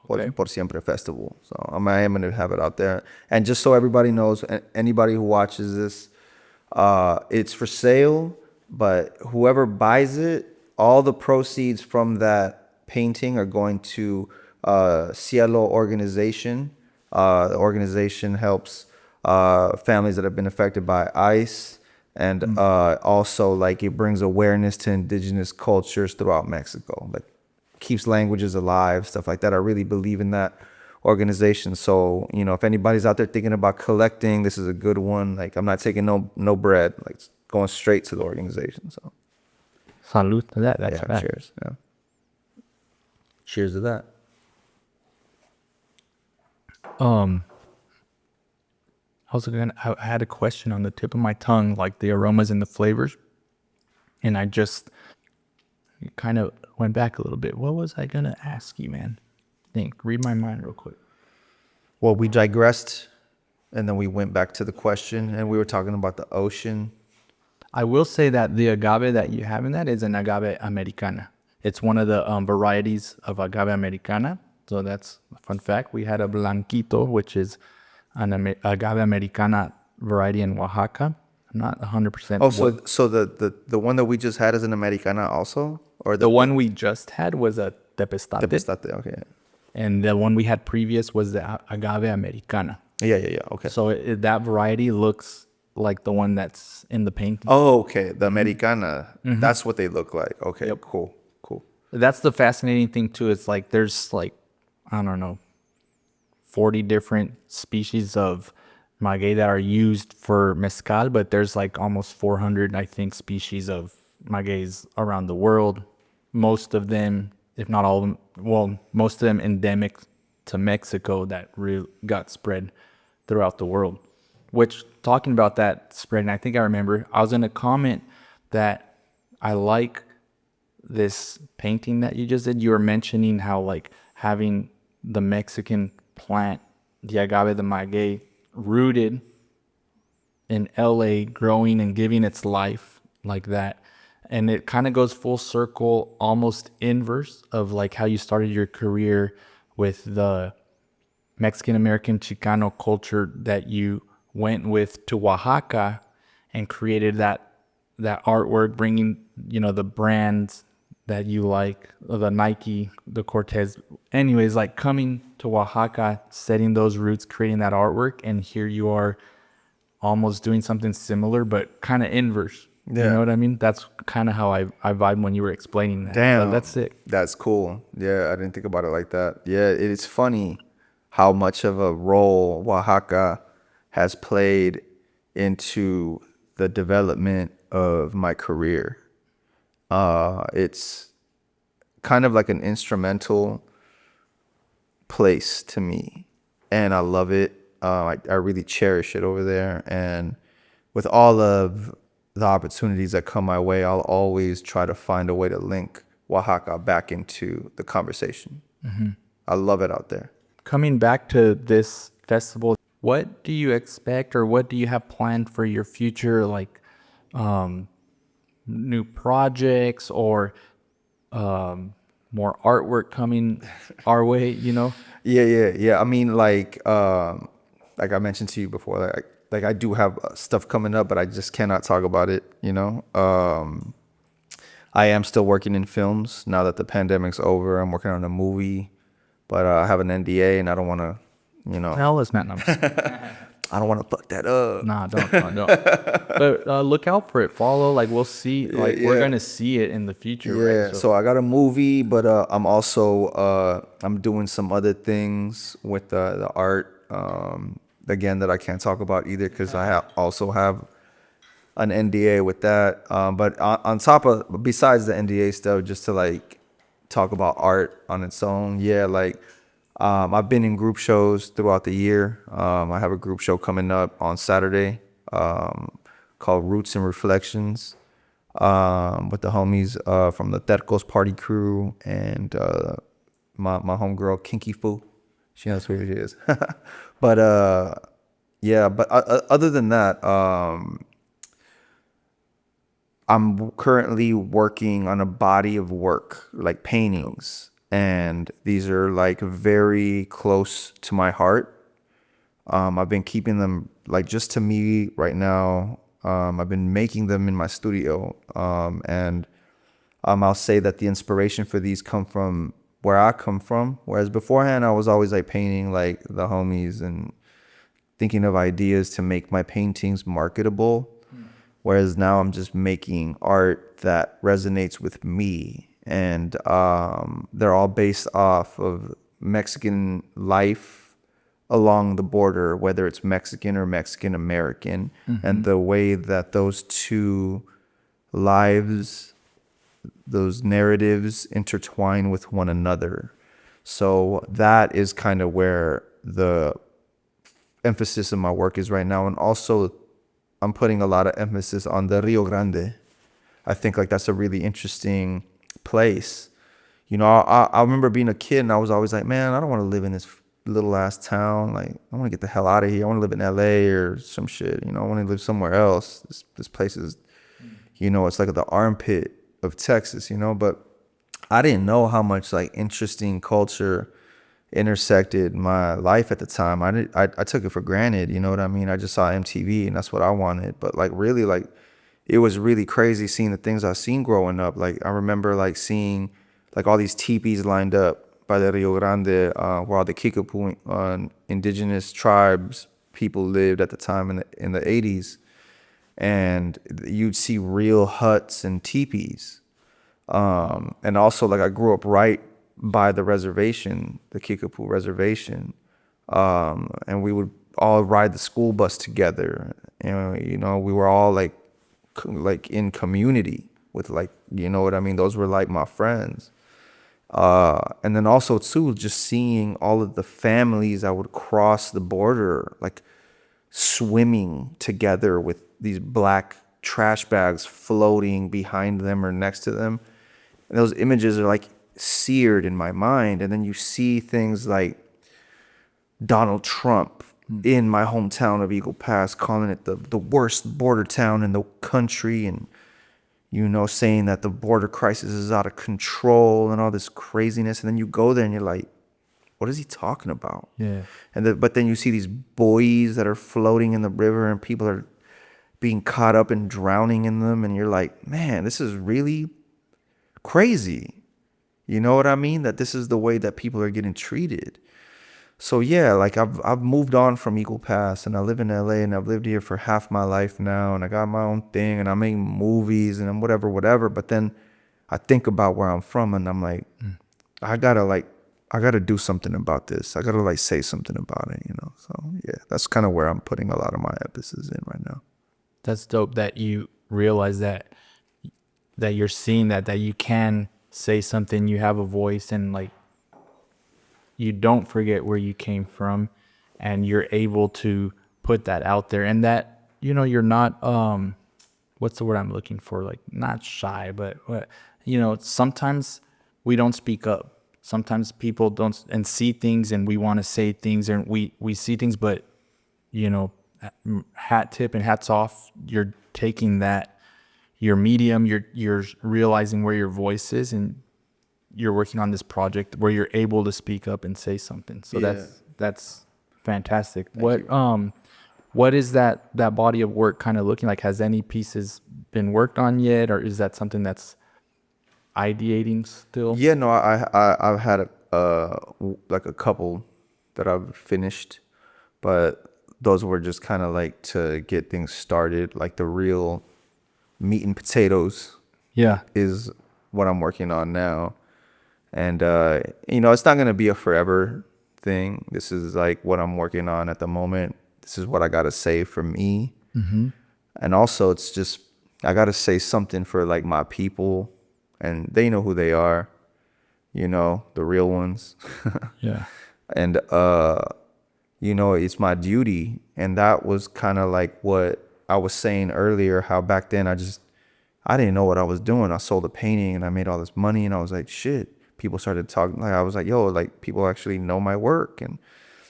Por Siempre Festival. So I am gonna have it out there, and just so everybody knows, anybody who watches this, it's for sale. But whoever buys it, all the proceeds from that painting are going to Cielo Organization. The organization helps families that have been affected by ice, and also like it brings awareness to indigenous cultures throughout Mexico. Like keeps languages alive, stuff like that. I really believe in that organization. So if anybody's out there thinking about collecting, this is a good one. Like I'm not taking no bread. Like it's going straight to the organization. So. Salud to that. That's right. Cheers. Yeah. Cheers to that. I had a question on the tip of my tongue, like the aromas and the flavors, and I just kind of went back a little bit. What was I gonna ask you, man? Read my mind real quick. Well, we digressed, and then we went back to the question, and we were talking about the ocean. I will say that the agave that you have in that is an agave Americana. It's one of the varieties of agave Americana. So that's a fun fact. We had a Blanquito, which is an agave Americana variety in Oaxaca. I'm not 100%. Oh, so the one that we just had is an Americana also, or the one we just had was a Tepeztate. Tepeztate, okay. And the one we had previous was the agave Americana. Yeah. Okay. So that variety looks like the one that's in the painting. Oh, okay. The Americana. Mm-hmm. That's what they look like. Okay, yep. Cool. That's the fascinating thing too. It's like there's like, I don't know, 40 different species of maguey that are used for mezcal, but there's like almost 400, I think, species of magueys around the world. Most of them, if not all of them, well, most of them endemic to Mexico that got spread throughout the world. Which, talking about that spread, and I think I remember, I was going to comment that I like this painting that you just did. You were mentioning how like having the Mexican plant, the agave, the maguey, rooted in LA, growing and giving its life like that. And it kind of goes full circle, almost inverse of like how you started your career with the Mexican-American Chicano culture that you went with to Oaxaca and created that artwork, bringing, the brands that you like, the Nike, the Cortez. Anyways, like coming to Oaxaca, setting those roots, creating that artwork, and here you are almost doing something similar, but kind of inverse. Yeah. You know what I mean? That's kind of how I vibe when you were explaining that. Damn. So that's sick. That's cool. Yeah, I didn't think about it like that. Yeah, it is funny how much of a role Oaxaca has played into the development of my career. It's kind of like an instrumental place to me, and I love it. I really cherish it over there, and with all of the opportunities that come my way, I'll always try to find a way to link Oaxaca back into the conversation. Mm-hmm. I love it out there. Coming back to this festival, what do you expect, or what do you have planned for your future, like new projects or more artwork coming our way, Yeah. I mean, like I mentioned to you before, like I do have stuff coming up, but I just cannot talk about it, I am still working in films now that the pandemic's over. I'm working on a movie, but I have an NDA and I don't want to, Hell, it's not numbers. I don't want to fuck that up. Nah, don't. But look out for it. Follow. Like we'll see. Like we're gonna see it in the future, Yeah, right? so I got a movie, but I'm also I'm doing some other things with the art. Again, that I can't talk about either because also have an NDA with that. But on top of besides the NDA stuff, just to like talk about art on its own, yeah, like I've been in group shows throughout the year. I have a group show coming up on Saturday called Roots and Reflections with the homies from the Tercos Party Crew and my homegirl Kinky Fu. She knows who it is. But yeah, but other than that, I'm currently working on a body of work, like paintings, and these are like very close to my heart. I've been keeping them like just to me right now. I've been making them in my studio, and I'll say that the inspiration for these come from where I come from. Whereas beforehand, I was always like painting like the homies and thinking of ideas to make my paintings marketable. Whereas now I'm just making art that resonates with me. And they're all based off of Mexican life along the border, whether it's Mexican or Mexican American, and the way that those two lives, those narratives intertwine with one another. So that is kind of where the emphasis of my work is right now. And also I'm putting a lot of emphasis on the Rio Grande. I think like that's a really interesting place. You know, I remember being a kid and I was always like, man, I don't want to live in this little ass town. Like, I want to get the hell out of here. I want to live in LA or some shit. You know, I want to live somewhere else. This place is, you know, it's like the armpit of Texas, you know, but I didn't know how much like interesting culture intersected my life at the time. I took it for granted, you know what I mean? I just saw MTV and that's what I wanted. But like really like it was really crazy seeing the things I seen growing up. Like I remember like seeing like all these teepees lined up by the Rio Grande, where all the Kickapoo indigenous tribes people lived at the time in the 80s. And you'd see real huts and teepees. And also like I grew up right by the reservation, the Kickapoo reservation. And we would all ride the school bus together. You know, we were all like in community with like, you know what I mean? Those were like my friends. And then also too, just seeing all of the families that would cross the border, like swimming together with these black trash bags floating behind them or next to them. And those images are like seared in my mind. And then you see things like Donald Trump in my hometown of Eagle Pass calling it the worst border town in the country, and you know, saying that the border crisis is out of control and all this craziness. And then you go there and you're like, what is he talking about? Yeah. But then you see these buoys that are floating in the river and people are being caught up and drowning in them. And you're like, man, this is really crazy. You know what I mean? That this is the way that people are getting treated. So yeah, like I've moved on from Eagle Pass and I live in LA and I've lived here for half my life now and I got my own thing and I'm making movies and I'm whatever. But then I think about where I'm from and I'm like, I gotta do something about this. I gotta like say something about it, you know? So yeah, that's kind of where I'm putting a lot of my emphasis in right now. That's dope that you realize that you're seeing that you can say something, you have a voice, and like you don't forget where you came from and you're able to put that out there, and that, you know, you're not what's the word I'm looking for, like not shy, but you know, sometimes we don't speak up. Sometimes people don't and see things and we want to say things and we see things, but you know, hat tip and hats off, you're taking that, your medium, you're realizing where your voice is, and you're working on this project where you're able to speak up and say something. So Yeah. that's fantastic. Thank you. What is that body of work kind of looking like? Has any pieces been worked on yet, or is that something that's ideating still? Yeah, no, I've had like a couple that I've finished, but those were just kind of like to get things started. Like the real meat and potatoes Yeah. is what I'm working on now. And, it's not going to be a forever thing. This is like what I'm working on at the moment. This is what I got to say for me. Mm-hmm. And also it's just, I got to say something for like my people, and they know who they are, the real ones. Yeah. And, it's my duty. And that was kind of like what I was saying earlier, how back then I didn't know what I was doing. I sold a painting and I made all this money, and I was like, shit. People started talking, like I was like, yo, like people actually know my work, and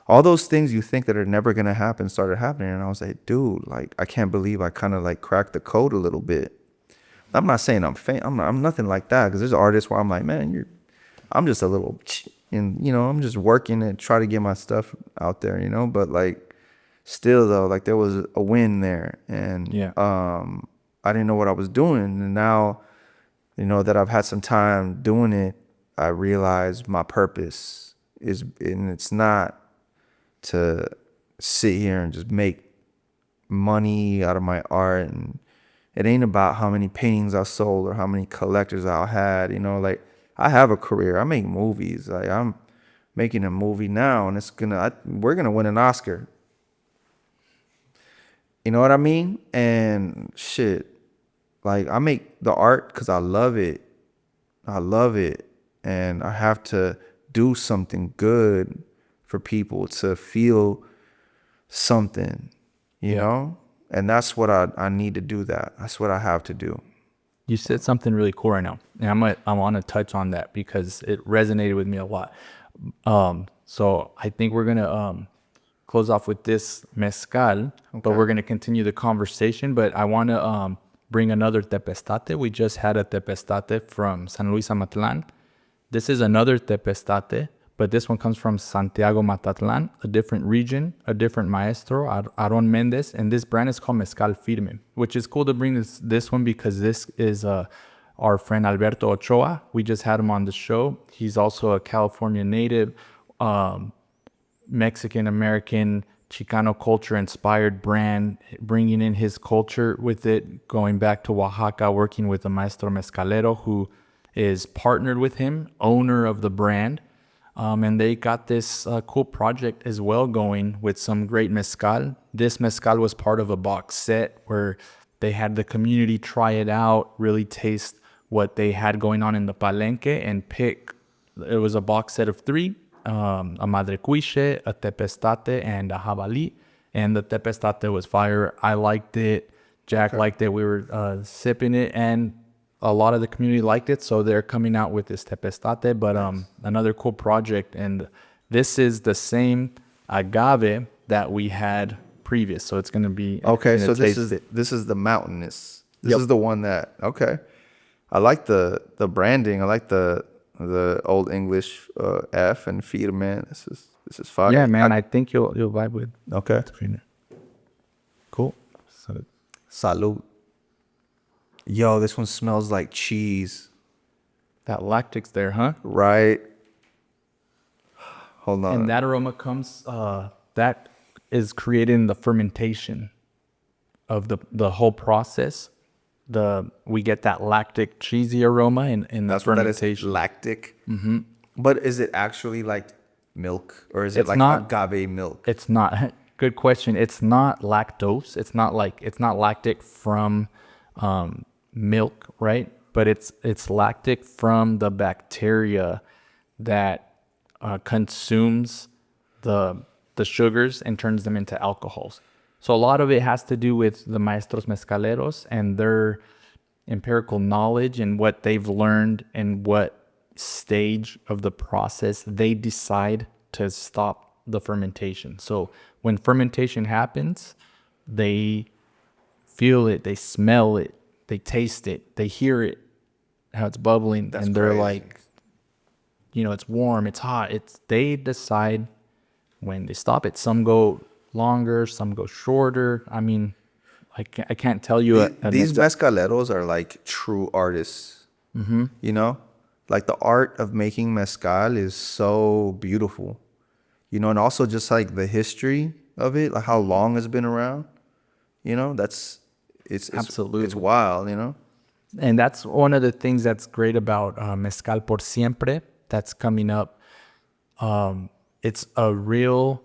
all those things you think that are never gonna happen started happening. And I was like, dude, like I can't believe I kind of like cracked the code a little bit. I'm not saying I'm nothing like that, because there's artists where I'm like, man, I'm just a little, and I'm just working and try to get my stuff out there, but like still though, like there was a win there, and Yeah. I didn't know what I was doing, and now that I've had some time doing it, I realized my purpose is, and it's not to sit here and just make money out of my art, and it ain't about how many paintings I sold or how many collectors I had. Like I have a career. I make movies. Like I'm making a movie now, and we're gonna win an Oscar. You know what I mean? And shit, like I make the art because I love it. I love it. And I have to do something good for people to feel something, you know? And that's what I need to do that. That's what I have to do. You said something really cool right now, and I want to touch on that because it resonated with me a lot. So I think we're gonna close off with this mezcal, but we're gonna continue the conversation. But I want to bring another Tepeztate. We just had a Tepeztate from San Luis Amatlan. This is another Tepeztate, but this one comes from Santiago Matatlan, a different region, a different maestro, Aron Mendez, and this brand is called Mezcal Firme, which is cool to bring this one because this is our friend Alberto Ochoa. We just had him on the show. He's also a California native, Mexican-American, Chicano culture-inspired brand, bringing in his culture with it, going back to Oaxaca, working with a maestro mezcalero who is partnered with him, owner of the brand. And they got this cool project as well going with some great mezcal. This mezcal was part of a box set where they had the community try it out, really taste what they had going on in the palenque, and pick. It was a box set of 3, a madre cuiche, a tepeztate, and a jabalí. And the tepeztate was fire. I liked it. Jack liked it. We were sipping it, and a lot of the community liked it, so they're coming out with this Tepeztate, but another cool project. And this is the same agave that we had previous, so it's going to be okay. So this is the mountainous. This is the one that I like the branding. I like the old English F and firme. This is fire. Yeah, man. I think you'll vibe with. Okay. Cool. Salud. Yo, this one smells like cheese. That lactic's there, huh? Right. Hold on. And that aroma comes, that is created in the fermentation of the whole process. We get that lactic cheesy aroma in the fermentation. What that is, lactic. Mm-hmm. But is it actually like milk, or is it like agave milk? It's not. Good question. It's not lactose. It's not lactic from milk, right? But it's lactic from the bacteria that consumes the sugars and turns them into alcohols. So a lot of it has to do with the maestros mezcaleros and their empirical knowledge and what they've learned and what stage of the process they decide to stop the fermentation. So when fermentation happens, they feel it, they smell it, they taste it, they hear it, how it's bubbling. That's and they're crazy. Like, it's warm, it's hot. They decide when they stop it. Some go longer, some go shorter. I mean, I can't tell you. These mezcaleros are like true artists. Mm-hmm. Like the art of making mezcal is so beautiful. And also just like the history of it, like how long it's been around. It's Absolutely. it's wild. And that's one of the things that's great about Mezcal Por Siempre that's coming up. It's a real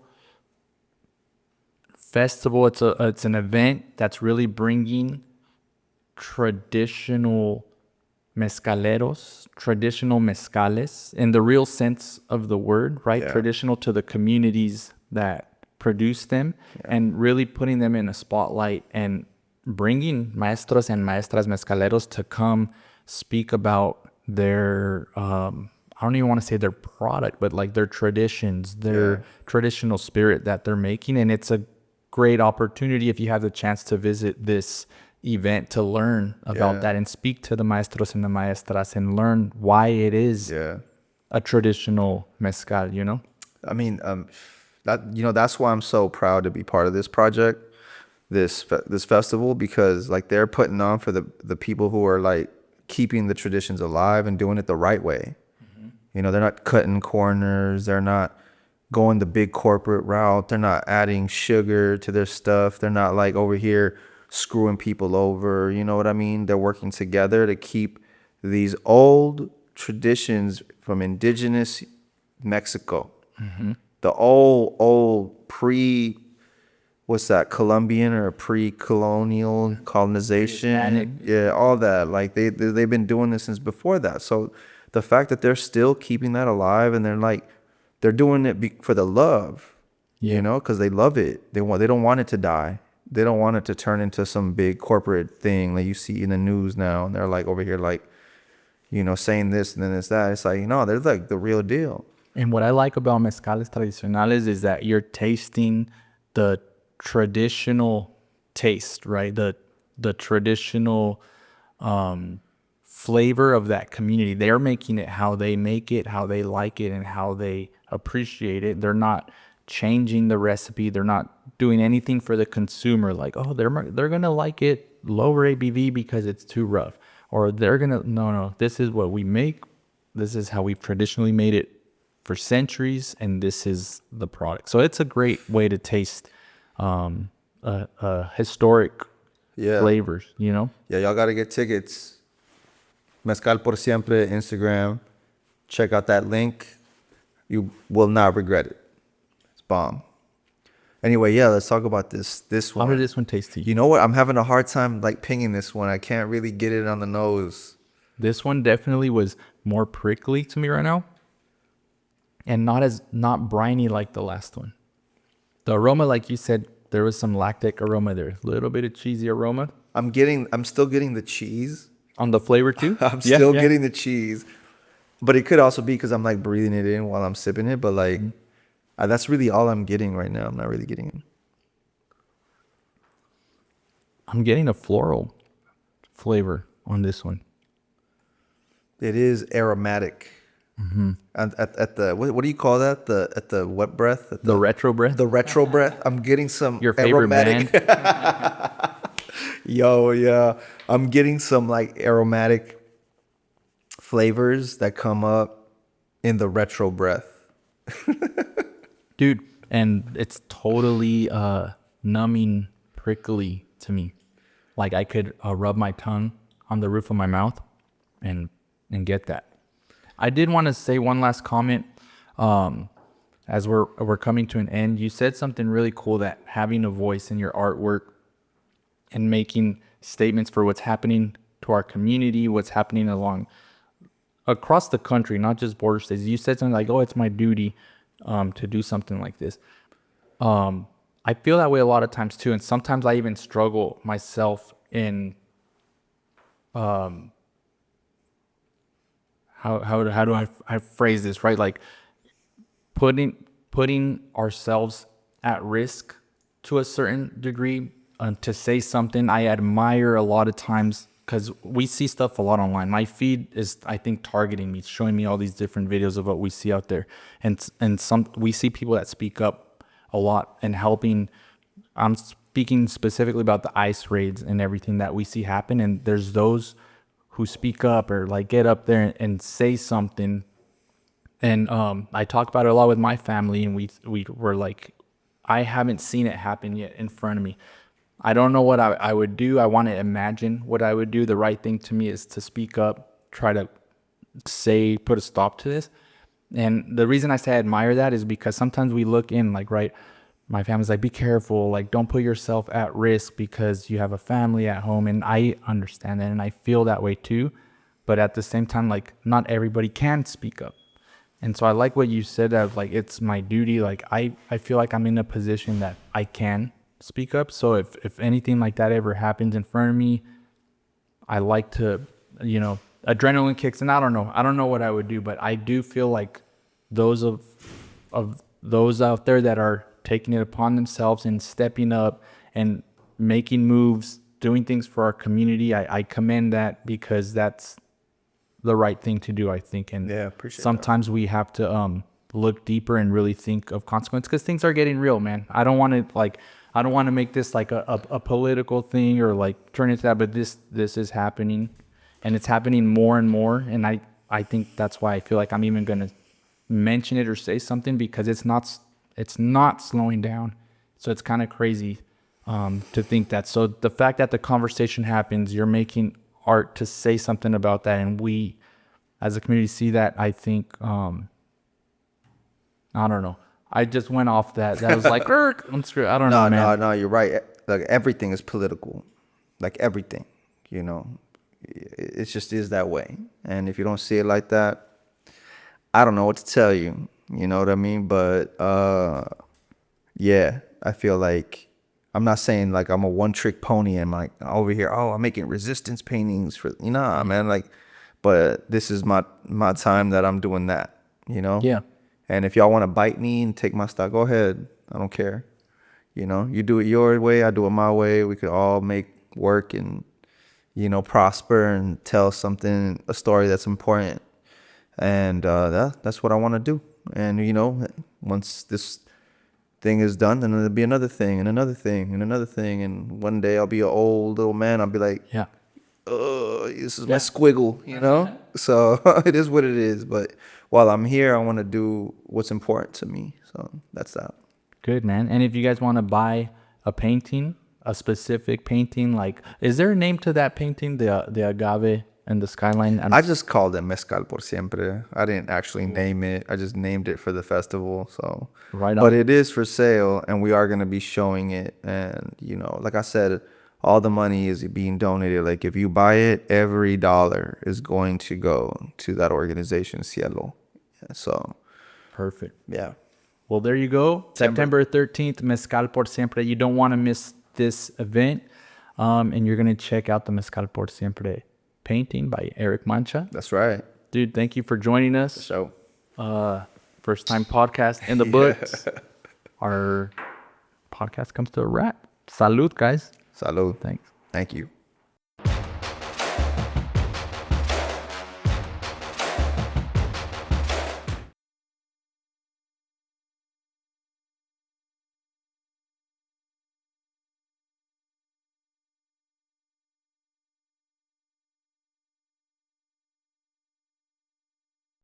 festival. It's an event that's really bringing traditional mezcaleros, traditional mezcales in the real sense of the word, right? Yeah. Traditional to the communities that produce them, and really putting them in a spotlight and bringing maestros and maestras mezcaleros to come speak about their I don't even want to say their product, but like their traditions, their traditional spirit that they're making. And it's a great opportunity if you have the chance to visit this event to learn about that and speak to the maestros and the maestras and learn why it is a traditional mezcal, I mean, that's why I'm so proud to be part of this project, this festival, because like they're putting on for the people who are like keeping the traditions alive and doing it the right way. They're not cutting corners. They're not going the big corporate route. They're not adding sugar to their stuff. They're not like over here screwing people over. You know what I mean? They're working together to keep these old traditions from indigenous Mexico. The old what's that, Colombian or pre-colonial colonization. Hispanic. Yeah, all that. Like they've been doing this since before that. So the fact that they're still keeping that alive, and they're doing it for the love, because they love it. They don't want it to die. They don't want it to turn into some big corporate thing like you see in the news now. And they're like over here, like, saying this and then it's that. It's like, they're like the real deal. And what I like about mezcales tradicionales is that you're tasting the traditional taste, right? The traditional flavor of that community. They're making it how they make it, how they like it, and how they appreciate it. They're not changing the recipe. They're not doing anything for the consumer. Like, oh, they're gonna like it lower ABV because it's too rough, or they're gonna no. This is what we make. This is how we've traditionally made it for centuries, and this is the product. So it's a great way to taste historic flavors. Yeah, y'all gotta get tickets. Mezcal Por Siempre Instagram. Check out that link. You will not regret it. It's bomb. Anyway, let's talk about this one. How did this one taste to you? You know what? I'm having a hard time like pinging this one. I can't really get it on the nose. This one definitely was more prickly to me right now, and not briny like the last one. The aroma, like you said, there was some lactic aroma there, a little bit of cheesy aroma. I'm still getting the cheese. On the flavor too? I'm still getting the cheese. But it could also be because I'm like breathing it in while I'm sipping it. But like, that's really all I'm getting right now. I'm not really getting it. I'm getting a floral flavor on this one. It is aromatic. And at the what do you call that? At the wet breath? The retro breath? The retro breath. I'm getting some Your favorite aromatic band? yeah. I'm getting some like aromatic flavors that come up in the retro breath. Dude, and it's totally numbing, prickly to me. Like I could rub my tongue on the roof of my mouth and get that. I did want to say one last comment as we're coming to an end. You said something really cool, that having a voice in your artwork and making statements for what's happening to our community, what's happening across the country, not just border states. You said something like, oh, it's my duty to do something like this. I feel that way a lot of times too. And sometimes I even struggle myself in how do I phrase this, right? Like putting ourselves at risk to a certain degree to say something. I admire a lot of times, because we see stuff a lot online. My feed is, I think, targeting me, showing me all these different videos of what we see out there, and we see people that speak up a lot and helping. I'm speaking specifically about the ICE raids and everything that we see happen, and there's those who speak up or like get up there and say something. And I talk about it a lot with my family, and we were like, I haven't seen it happen yet in front of me. I don't know what I would do. I want to imagine what I would do. The right thing to me is to speak up, try to put a stop to this. And the reason I say I admire that is because sometimes we look in, like, right, my family's like, be careful, like, don't put yourself at risk because you have a family at home. And I understand that, and I feel that way too. But at the same time, like, not everybody can speak up. And so I like what you said, that like, it's my duty. Like, I feel like I'm in a position that I can speak up. So if anything like that ever happens in front of me, I like to, adrenaline kicks, and I don't know what I would do, but I do feel like those of those out there that are taking it upon themselves and stepping up and making moves, doing things for our community, I commend that, because that's the right thing to do, I think. And sometimes we have to look deeper and really think of consequences, because things are getting real, man. I don't want to make this like a political thing or like turn into that, but this is happening, and it's happening more and more. And I think that's why I feel like I'm even going to mention it or say something, because it's not slowing down. So it's kind of crazy to think that. So the fact that the conversation happens, you're making art to say something about that, and we as a community see that, I think, I don't know. I just went off that. That was like, I'm screwed. I don't know, man. No, you're right. Like, everything is political. Like, everything, it just is that way. And if you don't see it like that, I don't know what to tell you. You know what I mean? But yeah, I feel like, I'm not saying like I'm a one-trick pony and like over here, I'm making resistance paintings for, man. Like, but this is my time that I'm doing that, Yeah. And if y'all want to bite me and take my stock, go ahead. I don't care. You do it your way, I do it my way. We could all make work and, prosper and tell a story that's important. And that's what I want to do. And, once this thing is done, then there'll be another thing and another thing and another thing. And one day I'll be an old little man. I'll be like, yeah, this is my squiggle, So it is what it is. But while I'm here, I want to do what's important to me. So that's that. Good, man. And if you guys want to buy a painting, a specific painting, like, is there a name to that painting, the agave and the skyline? I just called it Mezcal Por Siempre. I didn't actually name it. I just named it for the festival. So, right on. But it is for sale, and we are going to be showing it. And, like I said, all the money is being donated. Like, if you buy it, every dollar is going to go to that organization, Cielo. So, perfect. Yeah. Well, there you go. September 13th, Mezcal Por Siempre. You don't want to miss this event. And you're going to check out the Mezcal Por Siempre painting by Eric Mancha. That's right. Dude, thank you for joining us. So, first time podcast in the books. Our podcast comes to a wrap. Salud, guys. Salud. Thanks. Thank you.